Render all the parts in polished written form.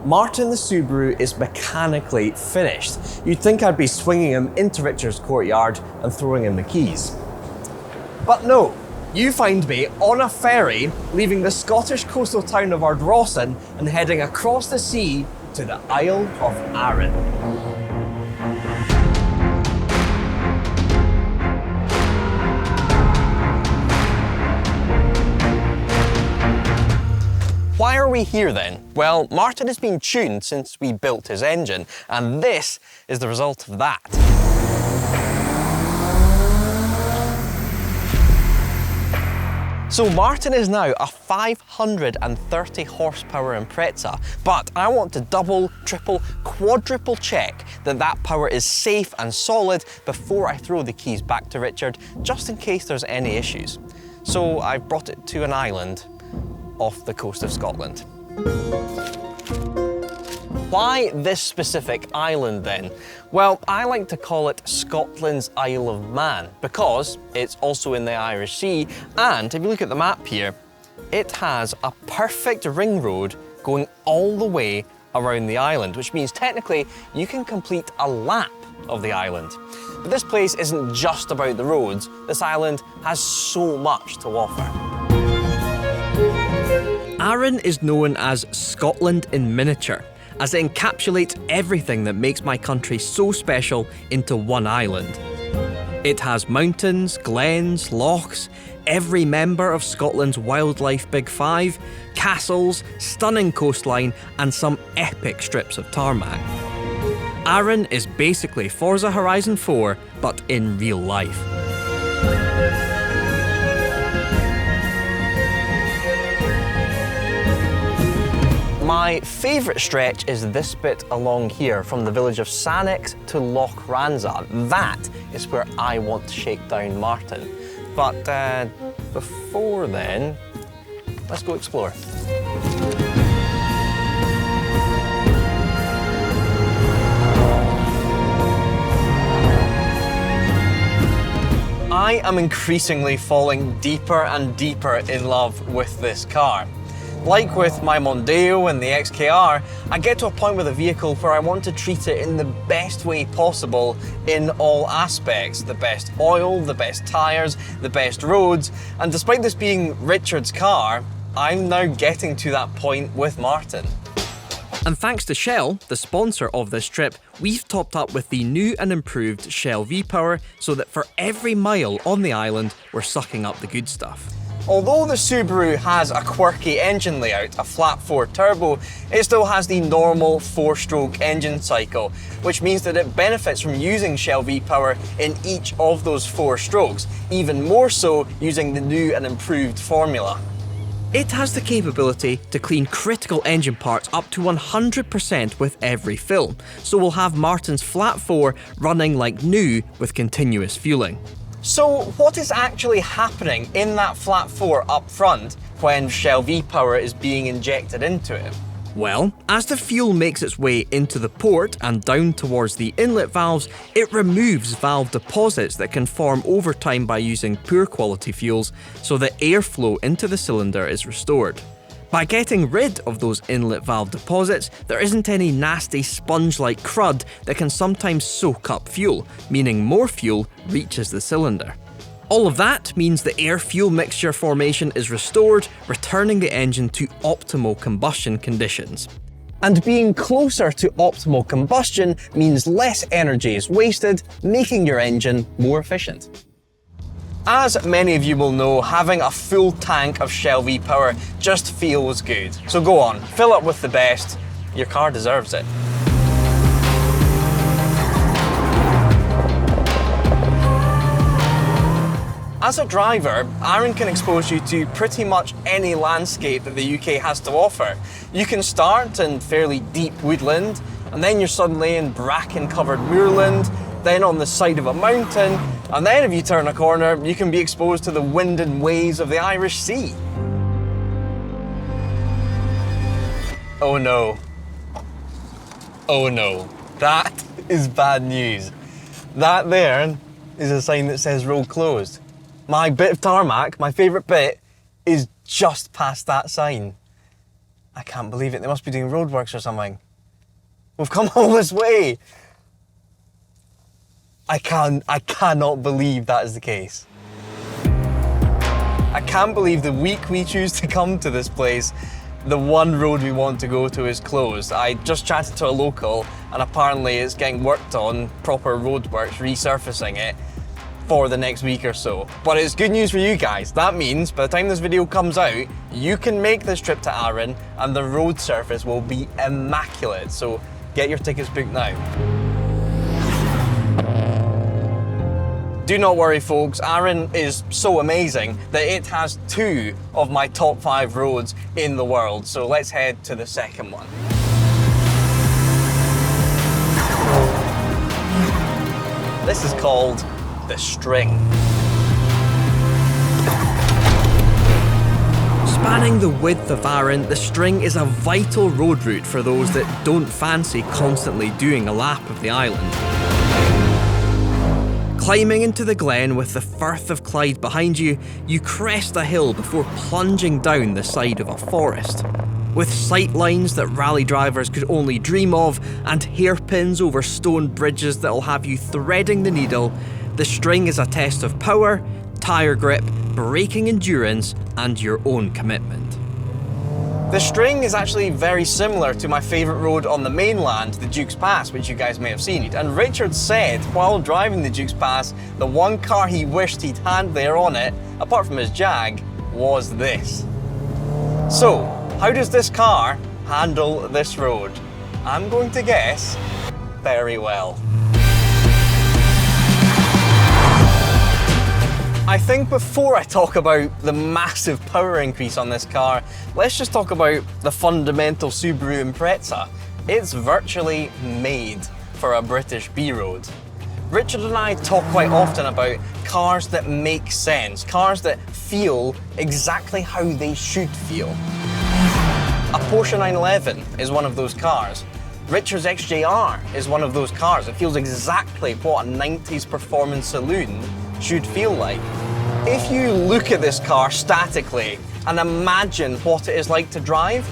Martin the Subaru is mechanically finished. You'd think I'd be swinging him into Richard's courtyard and throwing him the keys. But no, you find me on a ferry leaving the Scottish coastal town of Ardrossan and heading across the sea to the Isle of Arran. Why are we here then? Well, Martin has been tuned since we built his engine, and this is the result of that. So Martin is now a 530 horsepower Impreza, but I want to double, triple, quadruple check that that power is safe and solid before I throw the keys back to Richard, just in case there's any issues. So I've brought it to an island off the coast of Scotland. Why this specific island then? Well, I like to call it Scotland's Isle of Man because it's also in the Irish Sea, and if you look at the map here, it has a perfect ring road going all the way around the island, which means technically you can complete a lap of the island. But this place isn't just about the roads. This island has so much to offer. Arran is known as Scotland in miniature, as it encapsulates everything that makes my country so special into one island. It has mountains, glens, lochs, every member of Scotland's wildlife Big Five, castles, stunning coastline, and some epic strips of tarmac. Arran is basically Forza Horizon 4, but in real life. My favourite stretch is this bit along here, from the village of Sannox to Loch Ranza. That is where I want to shake down Martin. But before then, let's go explore. I am increasingly falling deeper and deeper in love with this car. Like with my Mondeo and the XKR, I get to a point with a vehicle where I want to treat it in the best way possible in all aspects. The best oil, the best tyres, the best roads, and despite this being Richard's car, I'm now getting to that point with Martin. And thanks to Shell, the sponsor of this trip, we've topped up with the new and improved Shell VPower so that for every mile on the island, we're sucking up the good stuff. Although the Subaru has a quirky engine layout, a flat 4 turbo, it still has the normal 4-stroke engine cycle, which means that it benefits from using Shell VPower in each of those 4 strokes, even more so using the new and improved formula. It has the capability to clean critical engine parts up to 100% with every fill, so we'll have Martin's flat 4 running like new with continuous fueling. So what is actually happening in that flat 4 up front when Shell VPower is being injected into it? Well, as the fuel makes its way into the port and down towards the inlet valves, it removes valve deposits that can form over time by using poor quality fuels, so that airflow into the cylinder is restored. By getting rid of those inlet valve deposits, there isn't any nasty sponge-like crud that can sometimes soak up fuel, meaning more fuel reaches the cylinder. All of that means the air-fuel mixture formation is restored, returning the engine to optimal combustion conditions. And being closer to optimal combustion means less energy is wasted, making your engine more efficient. As many of you will know, having a full tank of Shell VPower just feels good. So go on, fill up with the best. Your car deserves it. As a driver, Arran can expose you to pretty much any landscape that the UK has to offer. You can start in fairly deep woodland, and then you're suddenly in bracken-covered moorland, then on the side of a mountain, and then if you turn a corner, you can be exposed to the wind and waves of the Irish Sea. Oh no. Oh no. That is bad news. That there is a sign that says road closed. My bit of tarmac, my favourite bit, is just past that sign. I can't believe it. They must be doing roadworks or something. We've come all this way. I cannot believe that is the case. I can't believe the week we choose to come to this place, the one road we want to go to is closed. I just chatted to a local and apparently it's getting worked on, proper roadworks, resurfacing it for the next week or so. But it's good news for you guys. That means by the time this video comes out, you can make this trip to Arran and the road surface will be immaculate. So get your tickets booked now. Do not worry folks, Arran is so amazing that it has 2 of my top 5 roads in the world. So let's head to the second one. This is called the String. Spanning the width of Arran, the String is a vital road route for those that don't fancy constantly doing a lap of the island. Climbing into the glen with the Firth of Clyde behind you, you crest a hill before plunging down the side of a forest. With sight lines that Raleigh drivers could only dream of and hairpins over stone bridges that'll have you threading the needle, the String is a test of power, tyre grip, braking endurance and your own commitment. The String is actually very similar to my favourite road on the mainland, the Duke's Pass, which you guys may have seen. And Richard said, while driving the Duke's Pass, the one car he wished he'd had there on it, apart from his Jag, was this. So, how does this car handle this road? I'm going to guess, very well. I think before I talk about the massive power increase on this car, let's just talk about the Fundamental Subaru Impreza. It's virtually made for a British B-road. Richard and I talk quite often about cars that make sense, cars that feel exactly how they should feel. A Porsche 911 is one of those cars. Richard's XJR is one of those cars. It feels exactly what a 90s performance saloon should feel like. If you look at this car statically and imagine what it is like to drive,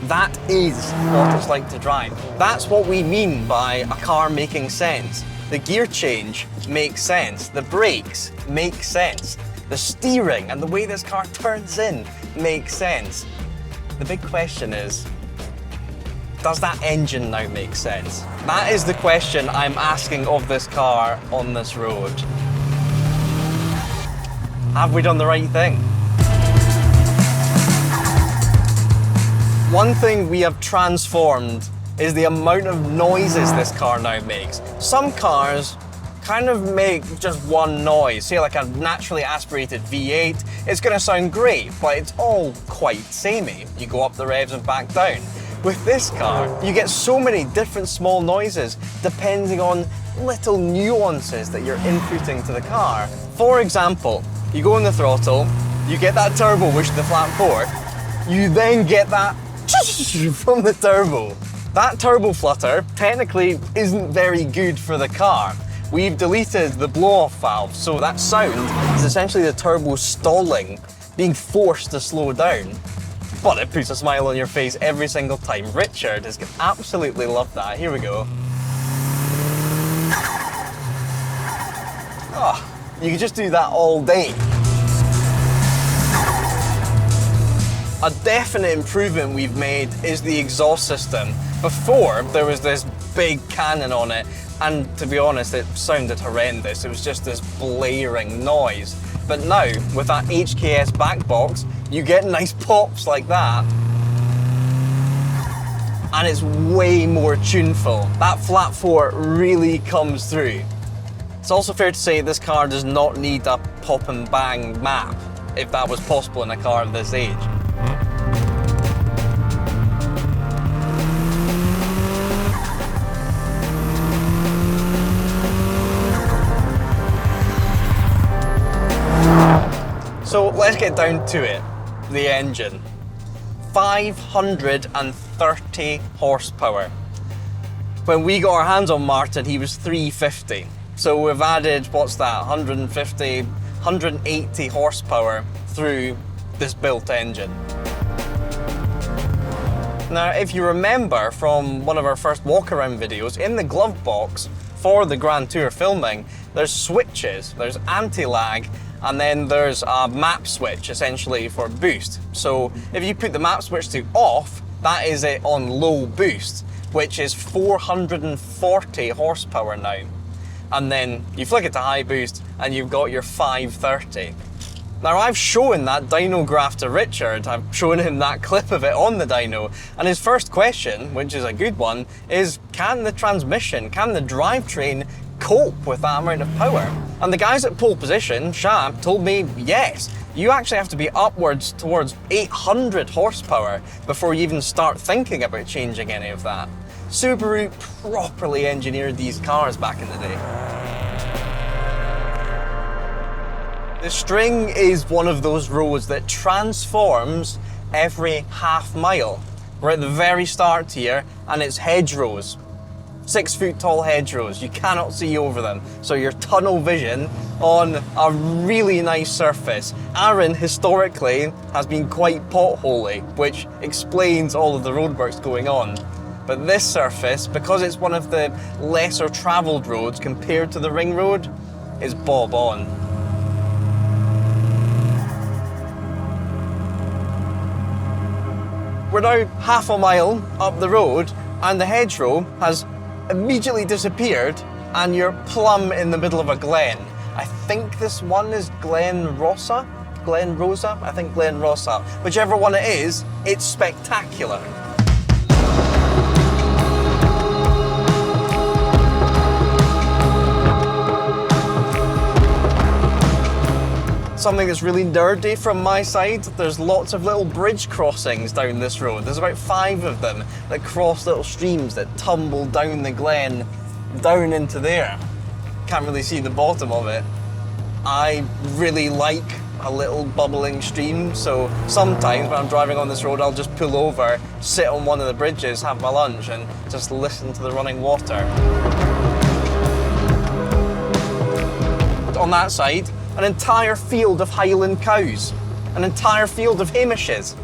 that is what it's like to drive. That's what we mean by a car making sense. The gear change makes sense. The brakes make sense. The steering and the way this car turns in makes sense. The big question is, does that engine now make sense? That is the question I'm asking of this car on this road. Have we done the right thing? One thing we have transformed is the amount of noises this car now makes. Some cars kind of make just one noise. Say like a naturally aspirated V8, it's gonna sound great, but it's all quite samey. You go up the revs and back down. With this car, you get so many different small noises depending on little nuances that you're inputting to the car. For example, you go on the throttle, you get that turbo which is the flat 4, you then get that from the turbo. That turbo flutter technically isn't very good for the car. We've deleted the blow-off valve, so that sound is essentially the turbo stalling, being forced to slow down. But it puts a smile on your face every single time. Richard is gonna absolutely love that. Here we go. Oh, you could just do that all day. A definite improvement we've made is the exhaust system. Before, there was this big cannon on it, and to be honest, it sounded horrendous. It was just this blaring noise. But now, with that HKS back box, you get nice pops like that. And it's way more tuneful. That flat 4 really comes through. It's also fair to say this car does not need a pop and bang map, if that was possible in a car of this age. So let's get down to it, the engine. 530 horsepower. When we got our hands on Martin, he was 350. So we've added, what's that, 150, 180 horsepower through this built engine. Now, if you remember from one of our first walk-around videos, in the glove box for the Grand Tour filming, there's switches, there's anti-lag, and then there's a map switch, essentially, for boost. So if you put the map switch to off, that is it on low boost, which is 440 horsepower now. And then you flick it to high boost, and you've got your 530. Now, I've shown that dyno graph to Richard, I've shown him that clip of it on the dyno, and his first question, which is a good one, is can the transmission, can the drivetrain cope with that amount of power? And the guys at pole position, Sha, told me yes. You actually have to be upwards towards 800 horsepower before you even start thinking about changing any of that. Subaru properly engineered these cars back in the day. The String is one of those roads that transforms every half mile. We're at the very start here, and it's hedgerows. 6 foot tall hedgerows, you cannot see over them. So your tunnel vision on a really nice surface. Arran historically has been quite potholy, which explains all of the roadworks going on. But this surface, because it's one of the lesser travelled roads compared to the ring road, is bob on. We're now half a mile up the road, and the hedgerow has immediately disappeared, and you're plumb in the middle of a glen. I think this one is Glen Rosa? Glen Rosa? I think Glen Rosa. Whichever one it is, it's spectacular. Something that's really nerdy from my side, there's lots of little bridge crossings down this road. There's about 5 of them that cross little streams that tumble down the glen, down into there. Can't really see the bottom of it. I really like a little bubbling stream, so sometimes when I'm driving on this road, I'll just pull over, sit on one of the bridges, have my lunch, and just listen to the running water. On that side, an entire field of Highland cows, an entire field of Hamishes.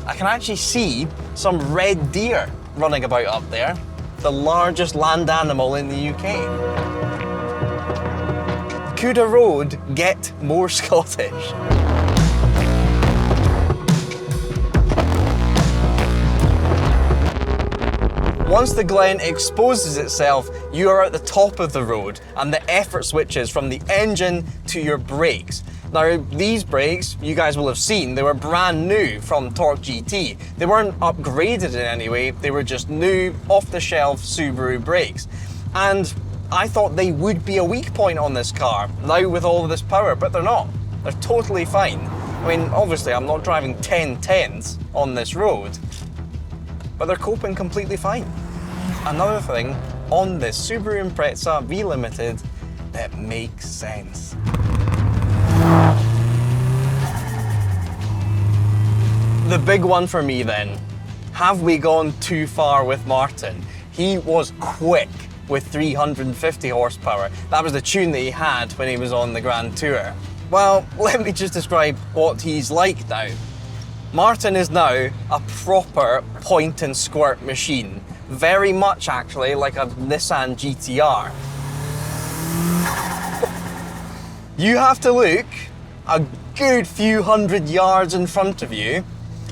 I can actually see some red deer running about up there, the largest land animal in the UK. Could a road get more Scottish? Once the glen exposes itself, you are at the top of the road, and the effort switches from the engine to your brakes. Now, these brakes, you guys will have seen, they were brand new from Torque GT. They weren't upgraded in any way, they were just new, off-the-shelf Subaru brakes. And I thought they would be a weak point on this car, now with all of this power, but they're not. They're totally fine. I mean, obviously I'm not driving 1010s on this road, but they're coping completely fine. Another thing on this Subaru Impreza V Limited that makes sense. The big one for me then, have we gone too far with Martin? He was quick with 350 horsepower. That was the tune that he had when he was on the Grand Tour. Well, let me just describe what he's like now. Martin is now a proper point and squirt machine. Very much actually like a Nissan GTR. You have to look a good few hundred yards in front of you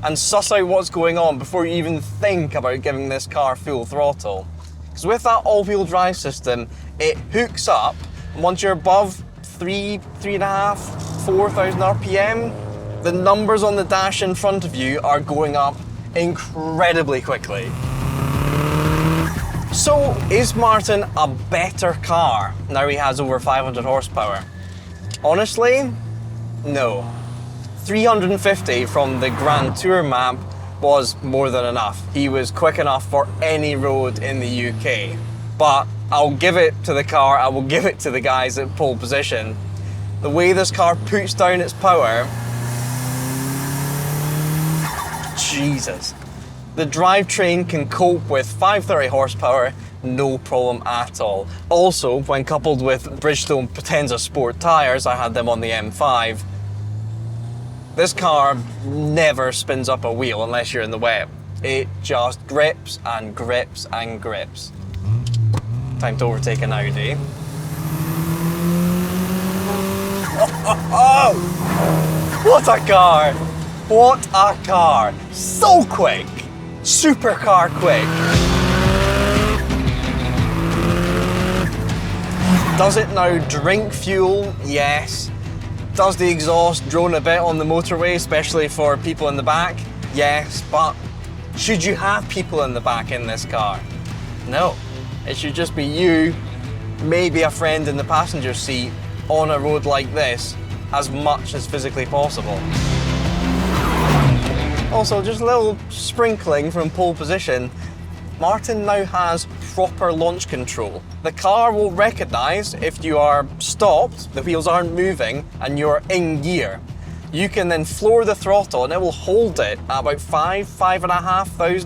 and suss out what's going on before you even think about giving this car full throttle. Because with that all-wheel drive system, it hooks up, and once you're above 3,500, 4,000 RPM, the numbers on the dash in front of you are going up incredibly quickly. So, is Martin a better car now he has over 500 horsepower? Honestly, no. 350 from the Grand Tour map was more than enough. He was quick enough for any road in the UK. But I'll give it to the car, I will give it to the guys at pole position. The way this car puts down its power, Jesus. The drivetrain can cope with 530 horsepower, no problem at all. Also, when coupled with Bridgestone Potenza Sport tyres, I had them on the M5, this car never spins up a wheel unless you're in the wet. It just grips and grips and grips. Time to overtake an Audi. Oh, what a car! What a car! So quick! Supercar quick! Does it now drink fuel? Yes. Does the exhaust drone a bit on the motorway, especially for people in the back? Yes, but should you have people in the back in this car? No. It should just be you, maybe a friend in the passenger seat, on a road like this, as much as physically possible. Also, just a little sprinkling from pole position. Martin now has proper launch control. The car will recognise if you are stopped, the wheels aren't moving, and you're in gear. You can then floor the throttle and it will hold it at about 5,500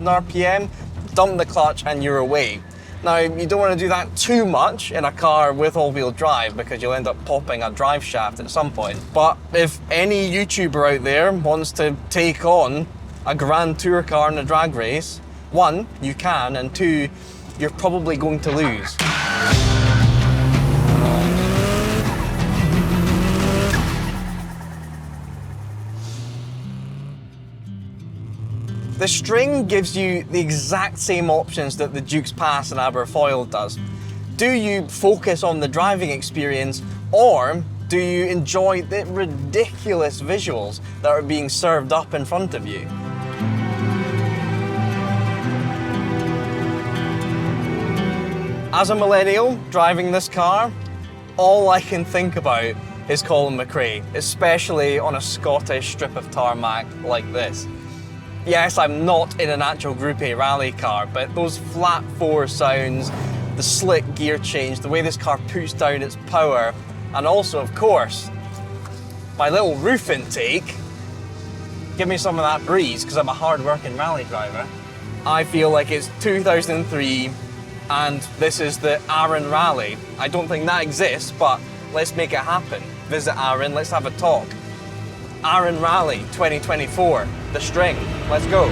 RPM, dump the clutch and you're away. Now, you don't want to do that too much in a car with all-wheel drive because you'll end up popping a drive shaft at some point. But if any YouTuber out there wants to take on a Grand Tour car in a drag race, one, you can, and two, you're probably going to lose. The String gives you the exact same options that the Duke's Pass and Aberfoyle does. Do you focus on the driving experience, or do you enjoy the ridiculous visuals that are being served up in front of you? As a millennial driving this car, all I can think about is Colin McRae, especially on a Scottish strip of tarmac like this. Yes, I'm not in an actual Group A rally car, but those flat four sounds, the slick gear change, the way this car puts down its power, and also, of course, my little roof intake, give me some of that breeze, because I'm a hard-working rally driver. I feel like it's 2003, and this is the Arran Rally. I don't think that exists, but let's make it happen. Visit Arran, let's have a talk. Arran Rally 2024, the String, let's go.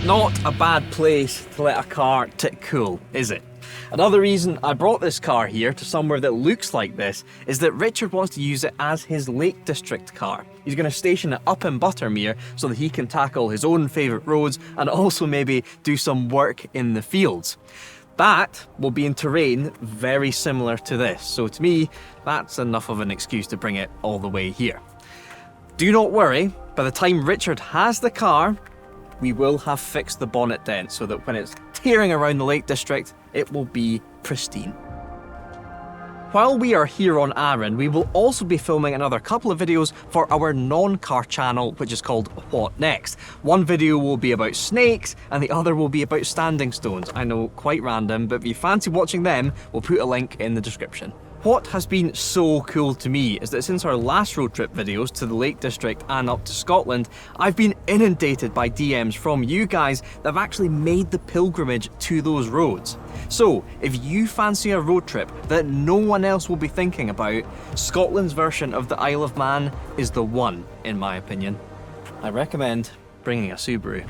Not a bad place to let a car tit cool, is it? Another reason I brought this car here to somewhere that looks like this is that Richard wants to use it as his Lake District car. He's going to station it up in Buttermere so that he can tackle his own favourite roads and also maybe do some work in the fields. That will be in terrain very similar to this, so to me, that's enough of an excuse to bring it all the way here. Do not worry, by the time Richard has the car, we will have fixed the bonnet dent so that when it's tearing around the Lake District, it will be pristine. While we are here on Arran, we will also be filming another couple of videos for our non-car channel, which is called What Next. One video will be about snakes, and the other will be about standing stones. I know, quite random, but if you fancy watching them, we'll put a link in the description. What has been so cool to me is that since our last road trip videos to the Lake District and up to Scotland, I've been inundated by DMs from you guys that have actually made the pilgrimage to those roads. So, if you fancy a road trip that no one else will be thinking about, Scotland's version of the Isle of Man is the one, in my opinion. I recommend bringing a Subaru.